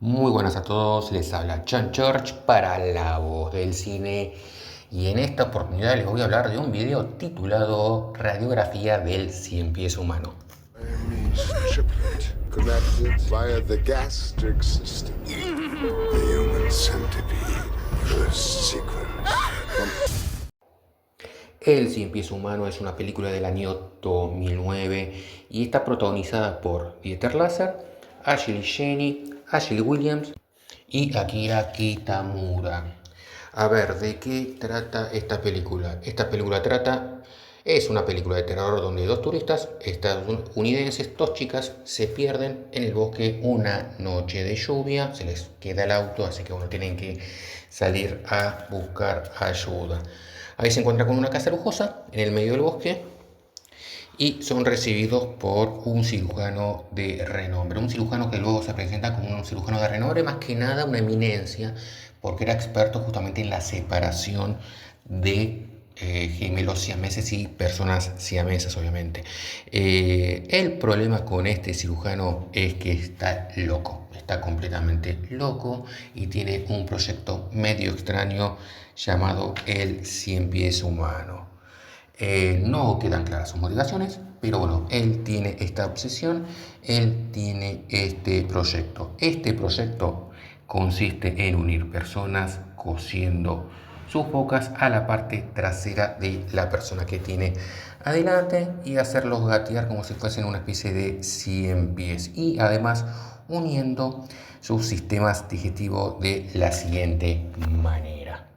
Muy buenas a todos, les habla Chan Church para La Voz del Cine y en esta oportunidad les voy a hablar de un video titulado Radiografía del Cien Pies Humano. Siamese triplet connected via the gastric system. The human centipede first sequence. El Cien Pies Humano es una película del año 2009 y está protagonizada por Dieter Lasser, Ashley Jenny, Ashley Williams y Akira Kitamura. A ver, ¿de qué trata esta película? Es una película de terror donde dos turistas estadounidenses, dos chicas, se pierden en el bosque una noche de lluvia, se les queda el auto, así que bueno, tienen que salir a buscar ayuda. Ahí se encuentran con una casa lujosa en el medio del bosque y son recibidos por un cirujano de renombre. Un cirujano que luego se presenta como un cirujano de renombre, más que nada una eminencia, porque era experto justamente en la separación de gemelos siameses y personas siamesas, obviamente. El problema con este cirujano es que está loco, está completamente loco y tiene un proyecto medio extraño llamado el Cien Pies Humano. No quedan claras sus motivaciones, pero bueno, él tiene esta obsesión, él tiene este proyecto. Este proyecto consiste en unir personas cosiendo sus bocas a la parte trasera de la persona que tiene adelante y hacerlos gatear como si fuesen una especie de 100 pies y además uniendo sus sistemas digestivos de la siguiente manera.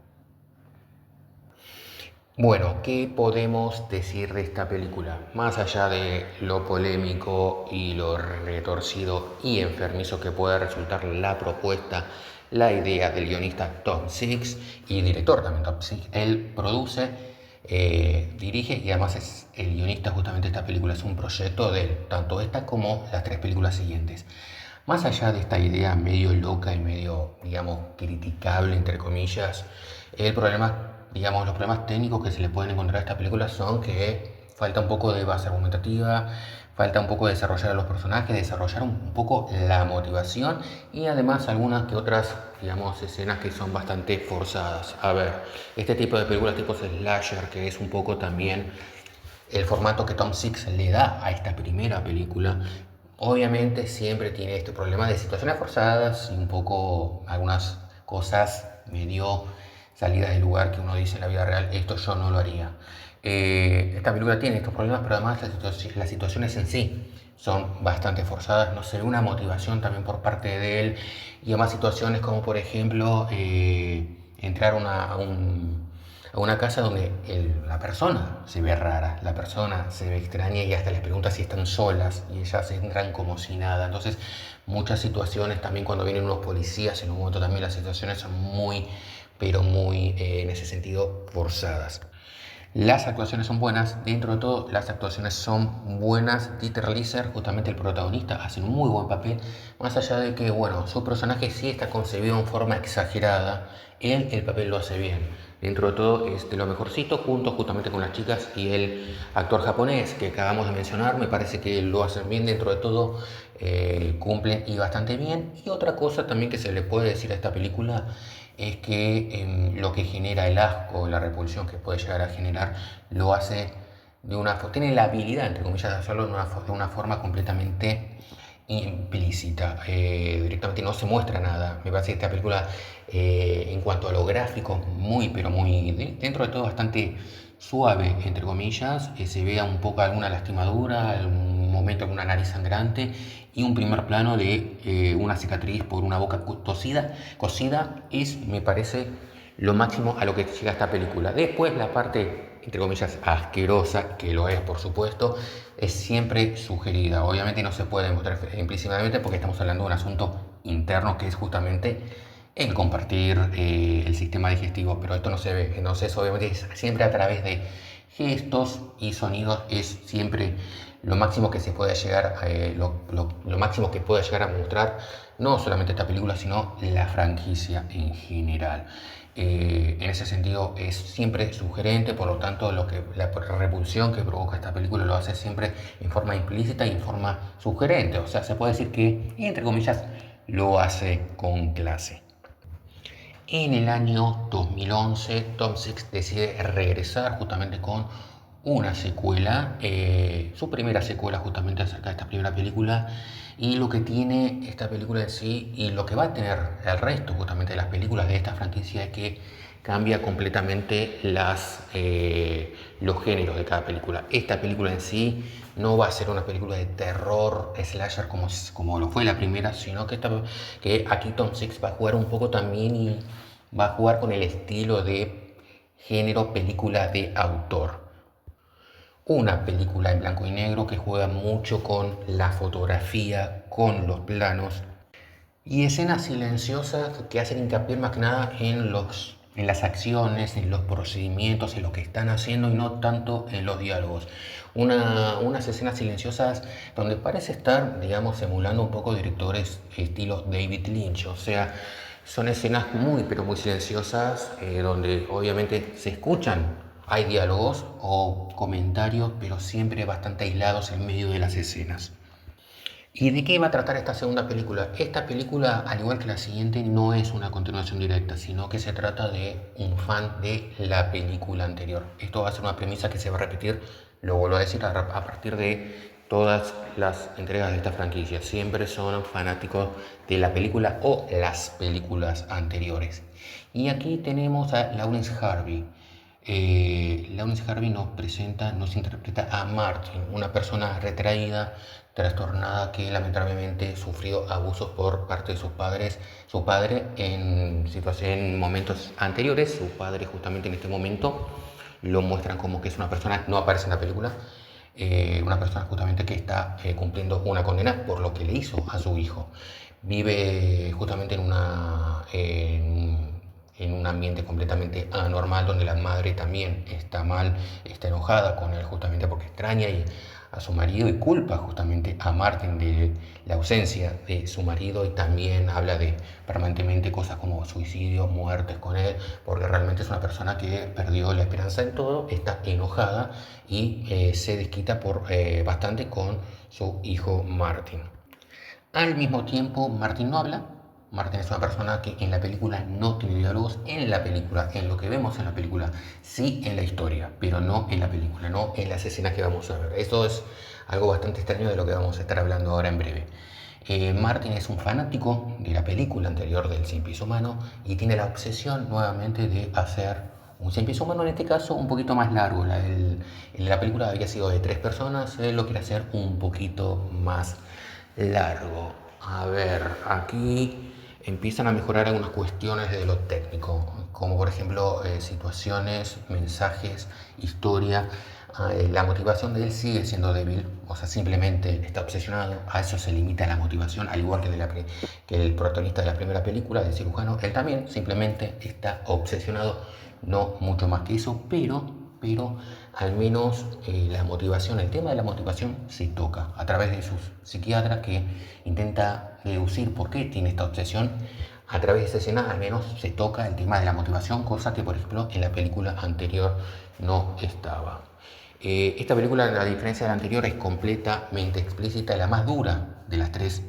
Bueno, ¿qué podemos decir de esta película? Más allá de lo polémico y lo retorcido y enfermizo que puede resultar la propuesta, la idea del guionista Tom Six y director también Tom Six, él produce, dirige y además es el guionista justamente de esta película, es un proyecto de él, tanto esta como las tres películas siguientes. Más allá de esta idea medio loca y medio, digamos, criticable, entre comillas, el problema, digamos, los problemas técnicos que se le pueden encontrar a esta película son que falta un poco de base argumentativa, falta un poco de desarrollar a los personajes, desarrollar un poco la motivación y además algunas que otras, digamos, escenas que son bastante forzadas. A ver, este tipo de películas tipo slasher, que es un poco también el formato que Tom Six le da a esta primera película, obviamente siempre tiene este problema de situaciones forzadas y un poco algunas cosas medio salidas del lugar que uno dice en la vida real, esto yo no lo haría. Esta película tiene estos problemas, pero además las situaciones en sí son bastante forzadas, no sé, una motivación también por parte de él y además situaciones como por ejemplo entrar a una casa donde la persona se ve rara, la persona se ve extraña y hasta les pregunta si están solas y ellas entran como si nada. Entonces, muchas situaciones también cuando vienen unos policías, en un momento también las situaciones son muy, pero muy en ese sentido forzadas. Las actuaciones son buenas, dentro de todo las actuaciones son buenas. Dieter Lieser, justamente el protagonista, hace un muy buen papel, más allá de que, bueno, su personaje sí está concebido en forma exagerada, él el papel lo hace bien. Dentro de todo es de lo mejorcito, junto justamente con las chicas y el actor japonés que acabamos de mencionar, me parece que lo hacen bien dentro de todo, cumplen y bastante bien. Y otra cosa también que se le puede decir a esta película es que lo que genera el asco, la repulsión que puede llegar a generar, lo hace tiene la habilidad, entre comillas, de hacerlo de una forma completamente implícita. Directamente no se muestra nada. Me parece que esta película, en cuanto a lo gráfico, muy, pero muy, dentro de todo bastante suave, entre comillas, se vea un poco alguna lastimadura, algún momento alguna nariz sangrante y un primer plano de una cicatriz por una boca cosida es, me parece, lo máximo a lo que llega esta película. Después la parte, entre comillas, asquerosa, que lo es por supuesto, es siempre sugerida. Obviamente no se puede demostrar implícitamente porque estamos hablando de un asunto interno que es justamente el compartir el sistema digestivo, pero esto no se ve. Entonces obviamente es siempre a través de gestos y sonidos, es siempre lo máximo que se puede llegar, lo máximo que puede llegar a mostrar no solamente esta película, sino la franquicia en general. En ese sentido es siempre sugerente, por lo tanto la repulsión que provoca esta película lo hace siempre en forma implícita y en forma sugerente. O sea, se puede decir que, entre comillas, lo hace con clase. En el año 2011, Tom Six decide regresar justamente con una secuela, su primera secuela justamente acerca de esta primera película, y lo que tiene esta película en sí y lo que va a tener el resto justamente de las películas de esta franquicia es que cambia completamente los géneros de cada película. Esta película en sí no va a ser una película de terror slasher como lo fue la primera, sino que aquí Tom Six va a jugar un poco también y va a jugar con el estilo de género película de autor. Una película en blanco y negro que juega mucho con la fotografía, con los planos y escenas silenciosas que hacen hincapié más que nada en las acciones, en los procedimientos, en lo que están haciendo y no tanto en los diálogos. Unas escenas silenciosas donde parece estar, digamos, emulando un poco directores estilo David Lynch. O sea, son escenas muy, pero muy silenciosas donde obviamente se escuchan. Hay diálogos o comentarios, pero siempre bastante aislados en medio de las escenas. ¿Y de qué va a tratar esta segunda película? Esta película, al igual que la siguiente, no es una continuación directa, sino que se trata de un fan de la película anterior. Esto va a ser una premisa que se va a repetir, lo vuelvo a decir, a partir de todas las entregas de esta franquicia. Siempre son fanáticos de la película o las películas anteriores. Y aquí tenemos a Laurence Harvey. Laurence Harvey nos interpreta a Martin, una persona retraída, trastornada que lamentablemente sufrió abusos por parte de sus padres. Su padre en momentos anteriores, su padre justamente en este momento lo muestran como que es una persona, no aparece en la película, una persona justamente que está cumpliendo una condena por lo que le hizo a su hijo. Vive justamente en un ambiente completamente anormal donde la madre también está mal, está enojada con él justamente porque extraña a su marido y culpa justamente a Martin de la ausencia de su marido y también habla de permanentemente cosas como suicidios, muertes con él, porque realmente es una persona que perdió la esperanza en todo, está enojada y se desquita bastante con su hijo Martin. Al mismo tiempo, Martin no habla. Martin es una persona que en la película no tiene diálogos, en la película, en lo que vemos en la película, sí en la historia, pero no en la película, no en las escenas que vamos a ver. Esto es algo bastante extraño de lo que vamos a estar hablando ahora en breve. Martin es un fanático de la película anterior del Cien Pies Humano y tiene la obsesión nuevamente de hacer un Cien Pies Humano, en este caso un poquito más largo. La película había sido de 3 personas, él lo quiere hacer un poquito más largo. A ver, aquí empiezan a mejorar algunas cuestiones de lo técnico, como por ejemplo situaciones, mensajes, historia. La motivación de él sigue siendo débil, o sea, simplemente está obsesionado, a eso se limita la motivación, al igual que el protagonista de la primera película, el cirujano, él también simplemente está obsesionado, no mucho más que eso, pero al menos la motivación, el tema de la motivación se toca a través de sus psiquiatras que intenta deducir por qué tiene esta obsesión. A través de esa escena al menos se toca el tema de la motivación, cosa que por ejemplo en la película anterior no estaba. Esta película, a diferencia de la anterior, es completamente explícita, la más dura de las tres.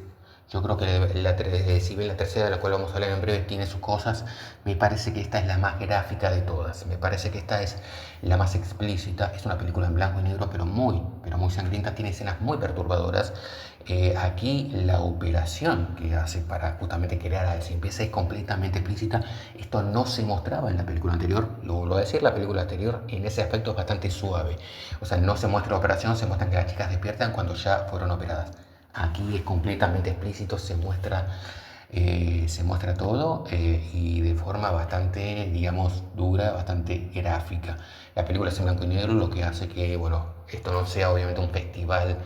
Yo creo que si bien la tercera, de la cual vamos a hablar en breve, tiene sus cosas, me parece que esta es la más gráfica de todas. Me parece que esta es la más explícita. Es una película en blanco y negro, pero muy sangrienta. Tiene escenas muy perturbadoras. Aquí la operación que hace para justamente crear al Cien Pies es completamente explícita. Esto no se mostraba en la película anterior. Lo vuelvo a decir, la película anterior en ese aspecto es bastante suave. O sea, no se muestra la operación, se muestran que las chicas despiertan cuando ya fueron operadas. Aquí es completamente explícito, se muestra todo y de forma bastante, digamos, dura, bastante gráfica. La película es en blanco y negro, lo que hace que, bueno, esto no sea obviamente un festival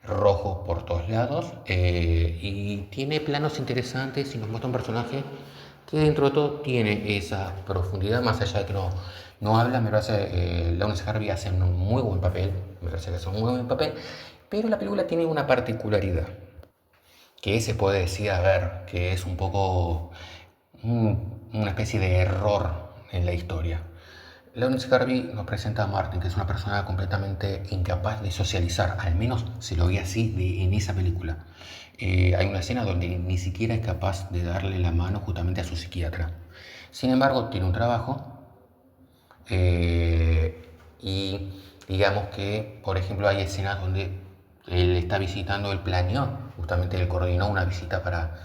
rojo por todos lados y tiene planos interesantes y nos muestra un personaje que dentro de todo tiene esa profundidad, más allá de que no habla. Me parece Laurence Harvey hace un muy buen papel, me parece que hace un muy buen papel, pero la película tiene una particularidad que se puede decir, a ver, que es un poco una especie de error en la historia. Lawrence Harvey nos presenta a Martin, que es una persona completamente incapaz de socializar, al menos se lo ve así en esa película. Hay una escena donde ni siquiera es capaz de darle la mano justamente a su psiquiatra. Sin embargo, tiene un trabajo y digamos que, por ejemplo, hay escenas donde él está visitando, él planeó, justamente él coordinó una visita para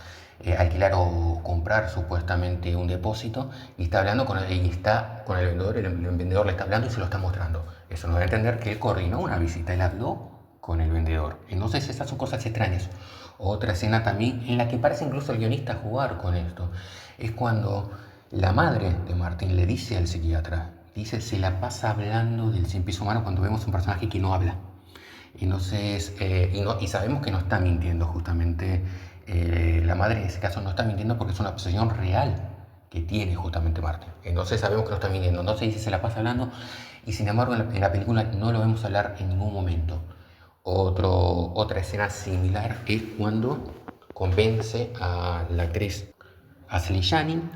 alquilar o comprar supuestamente un depósito y está hablando con el vendedor, el vendedor le está hablando y se lo está mostrando. Eso nos da a entender que él coordinó una visita, él habló con el vendedor. Entonces esas son cosas extrañas. Otra escena también en la que parece incluso el guionista jugar con esto es cuando la madre de Martin le dice al psiquiatra, dice, se la pasa hablando del cien pies humano cuando vemos un personaje que no habla. Entonces, y sabemos que no está mintiendo justamente, la madre en ese caso no está mintiendo porque es una obsesión real que tiene justamente Martin. Entonces sabemos que no está mintiendo, entonces dice se la pasa hablando y sin embargo en la película no lo vemos hablar en ningún momento. Otra escena similar es cuando convence a la actriz Ashley Channing,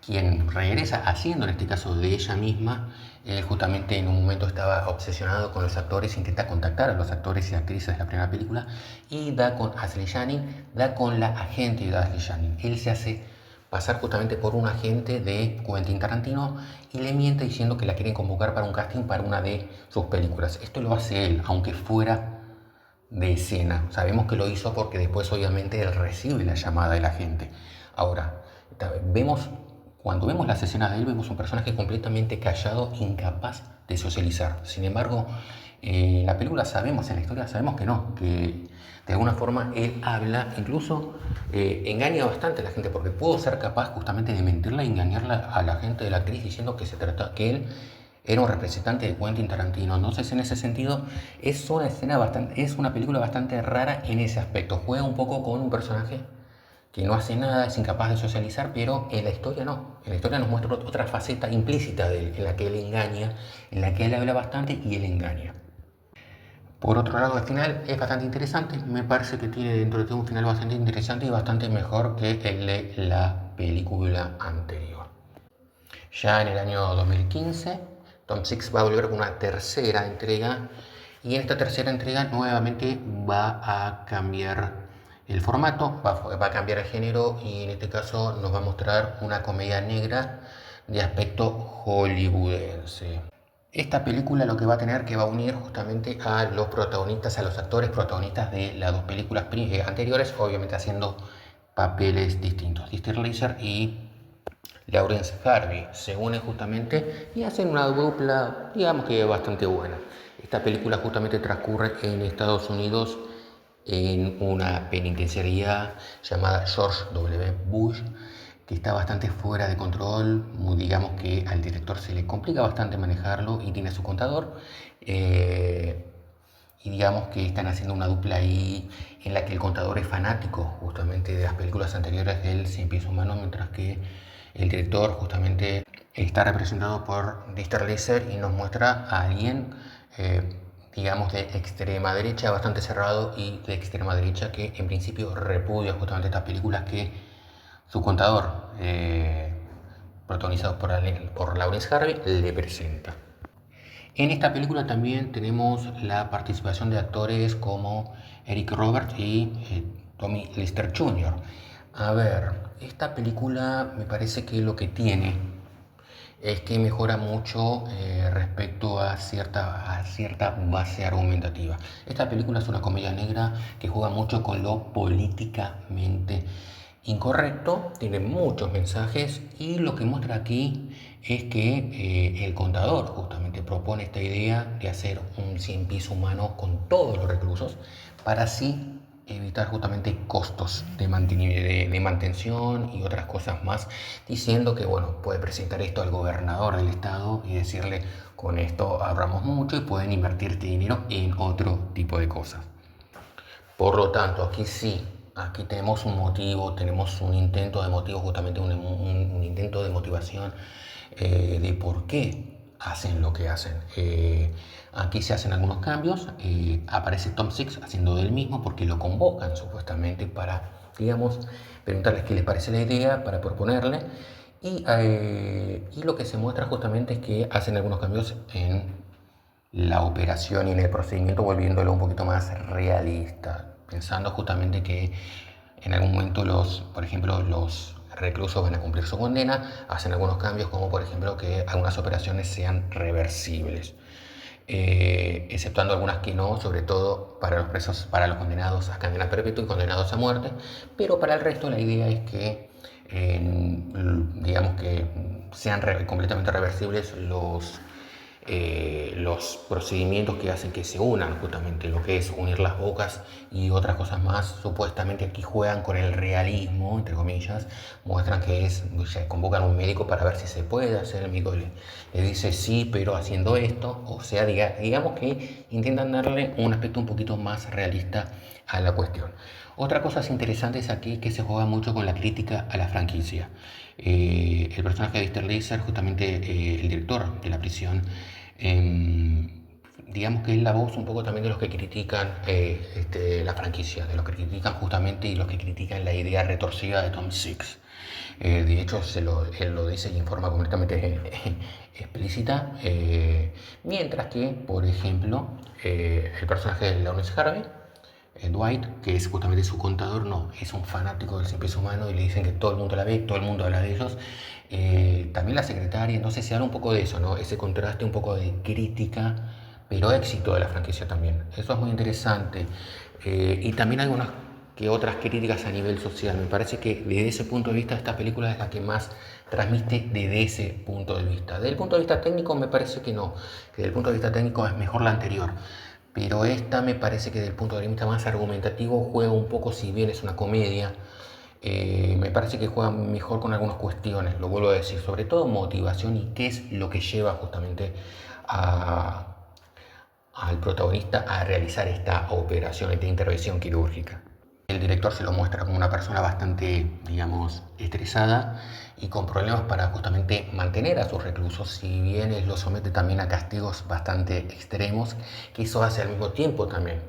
quien regresa haciendo en este caso de ella misma. Él justamente en un momento estaba obsesionado con los actores, intenta contactar a los actores y actrices de la primera película y da con Ashley Channing, da con la agente de Ashley Channing. Él se hace pasar justamente por un agente de Quentin Tarantino y le miente diciendo que la quieren convocar para un casting para una de sus películas. Esto lo hace él, aunque fuera de escena. Sabemos que lo hizo porque después obviamente él recibe la llamada de la gente. Ahora, cuando vemos las escenas de él, vemos un personaje completamente callado, incapaz de socializar. Sin embargo, en la película sabemos, en la historia sabemos que no, que de alguna forma él habla, incluso engaña bastante a la gente, porque pudo ser capaz justamente de mentirle y engañarla a la gente de la actriz diciendo que él era un representante de Quentin Tarantino. Entonces, en ese sentido, es una película bastante rara en ese aspecto. Juega un poco con un personaje que no hace nada, es incapaz de socializar, pero en la historia no. En la historia nos muestra otra faceta implícita de él, en la que él engaña, en la que él habla bastante y él engaña. Por otro lado, el final es bastante interesante. Me parece que tiene dentro de todo un final bastante interesante y bastante mejor que el de la película anterior. Ya en el año 2015, Tom Six va a volver con una tercera entrega y en esta tercera entrega nuevamente va a cambiar el formato, va a cambiar el género y en este caso nos va a mostrar una comedia negra de aspecto hollywoodense. Esta película lo que va a tener que va a unir justamente a los protagonistas, a los actores protagonistas de las dos películas anteriores, obviamente haciendo papeles distintos. Heath Ledger y Lawrence Harvey se unen justamente y hacen una dupla, digamos que bastante buena. Esta película justamente transcurre en Estados Unidos en una penitenciaría llamada George W. Bush, que está bastante fuera de control, digamos que al director se le complica bastante manejarlo y tiene su contador. Y digamos que están haciendo una dupla ahí en la que el contador es fanático justamente de las películas anteriores del Cien Pies Humano, mientras que el director justamente está representado por Heath Ledger y nos muestra a alguien, digamos, de extrema derecha, bastante cerrado y de extrema derecha, que en principio repudia justamente estas películas que su contador, protagonizado por Lawrence Harvey, le presenta. En esta película también tenemos la participación de actores como Eric Roberts y Tommy Lister Jr. A ver, esta película me parece que lo que tiene es que mejora mucho respecto a cierta base argumentativa. Esta película es una comedia negra que juega mucho con lo políticamente incorrecto, tiene muchos mensajes y lo que muestra aquí es que el contador justamente propone esta idea de hacer un cien pies humano con todos los reclusos para así evitar justamente costos de mantención y otras cosas más, diciendo que bueno, puede presentar esto al gobernador del estado y decirle con esto ahorramos mucho y pueden invertirte dinero en otro tipo de cosas. Por lo tanto, aquí sí, aquí tenemos un motivo, tenemos un intento de motivo, justamente un intento de motivación de por qué hacen lo que hacen. Aquí se hacen algunos cambios, aparece Tom Six haciendo del mismo porque lo convocan supuestamente para, digamos, preguntarles qué les parece la idea, para proponerle. Y lo que se muestra justamente es que hacen algunos cambios en la operación y en el procedimiento, volviéndolo un poquito más realista, pensando justamente que en algún momento por ejemplo, los reclusos van a cumplir su condena, hacen algunos cambios como por ejemplo que algunas operaciones sean reversibles. Exceptuando algunas que no, sobre todo para los presos, para los condenados a cadena perpetua y condenados a muerte, pero para el resto la idea es que digamos que sean completamente reversibles los procedimientos que hacen que se unan justamente lo que es unir las bocas y otras cosas más. Supuestamente aquí juegan con el realismo, entre comillas, muestran que convocan a un médico para ver si se puede hacer, el médico le dice sí, pero haciendo esto, o sea, digamos que intentan darle un aspecto un poquito más realista a la cuestión. Otra cosa interesante es aquí que se juega mucho con la crítica a la franquicia. El personaje de Mr. Laser, justamente el director de la prisión, digamos que es la voz un poco también de los que critican la franquicia, de los que critican justamente y los que critican la idea retorcida de Tom Six. De hecho, él lo dice en forma completamente explícita, mientras que, por ejemplo, el personaje de Lawrence Harvey, Dwight, que es justamente su contador, no, es un fanático del Cien Pies Humano y le dicen que todo el mundo la ve, todo el mundo habla de ellos. También la secretaria, entonces se habla un poco de eso, ¿no? Ese contraste un poco de crítica, pero éxito de la franquicia también. Eso es muy interesante. Y también algunas que otras críticas a nivel social. Me parece que desde ese punto de vista esta película es la que más transmite desde ese punto de vista. Desde el punto de vista técnico me parece que no, que desde el punto de vista técnico es mejor la anterior. Pero esta me parece que desde el punto de vista más argumentativo juega un poco, si bien es una comedia, me parece que juega mejor con algunas cuestiones, lo vuelvo a decir, sobre todo motivación y qué es lo que lleva justamente al protagonista a realizar esta operación, esta intervención quirúrgica. El director se lo muestra como una persona bastante, digamos, estresada y con problemas para justamente mantener a sus reclusos, si bien él los somete también a castigos bastante extremos, que eso hace al mismo tiempo también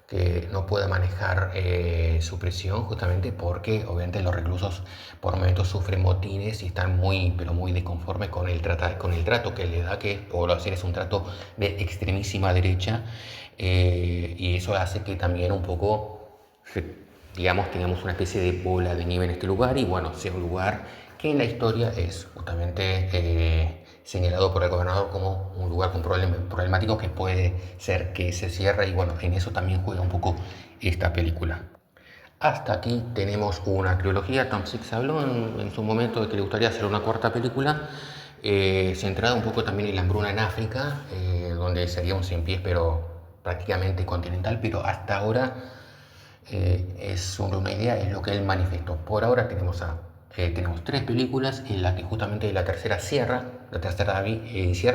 que no pueda manejar su prisión, justamente porque obviamente los reclusos por momentos sufren motines y están muy, pero muy desconformes con el trato que le da, que por decir es un trato de extremísima derecha, y eso hace que también un poco digamos, tengamos una especie de bola de nieve en este lugar y bueno, sea un lugar que en la historia es justamente señalado por el gobernador como un lugar con problemático que puede ser que se cierre y bueno, en eso también juega un poco esta película. Hasta aquí tenemos una trilogía. Tom Six habló en su momento de que le gustaría hacer una cuarta película centrada un poco también en la hambruna en África, donde sería un cien pies pero prácticamente continental, pero hasta ahora es sobre una idea, es lo que él manifestó. Por ahora tenemos tres películas en las que justamente la tercera cierra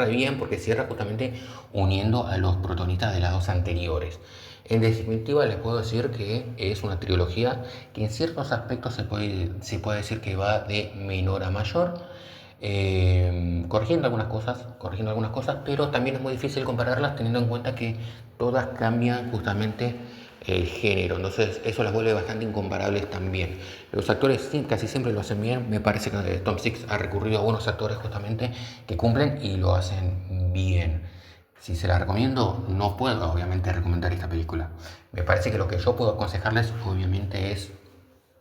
bien porque cierra justamente uniendo a los protagonistas de las dos anteriores. En definitiva les puedo decir que es una trilogía que en ciertos aspectos se puede decir que va de menor a mayor, corrigiendo algunas cosas, pero también es muy difícil compararlas teniendo en cuenta que todas cambian justamente el género, entonces eso las vuelve bastante incomparables también. Los actores casi siempre lo hacen bien, me parece que Tom Six ha recurrido a buenos actores justamente que cumplen y lo hacen bien. Si se la recomiendo, no puedo obviamente recomendar esta película. Me parece que lo que yo puedo aconsejarles obviamente es,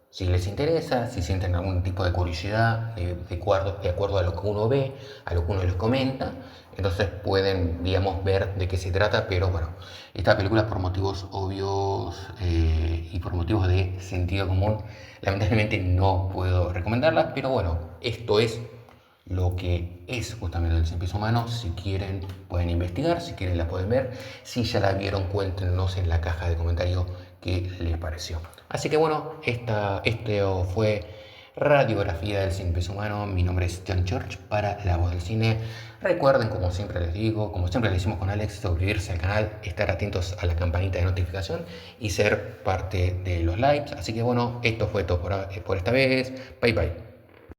si les interesa, si sienten algún tipo de curiosidad de acuerdo a lo que uno ve, a lo que uno les comenta, entonces pueden, digamos, ver de qué se trata, pero bueno, esta película por motivos obvios y por motivos de sentido común, lamentablemente no puedo recomendarla, pero bueno, esto es lo que es justamente el Cien Pies Humano. Si quieren pueden investigar, si quieren la pueden ver, si ya la vieron cuéntenos en la caja de comentarios qué les pareció. Así que bueno, esto fue Radiografía del Cien Pies Humano. Mi nombre es John Church para La Voz del Cine. Recuerden, como siempre les digo, como siempre le decimos con Alex, suscribirse al canal, estar atentos a la campanita de notificación y ser parte de los likes. Así que bueno, esto fue todo por esta vez. Bye bye.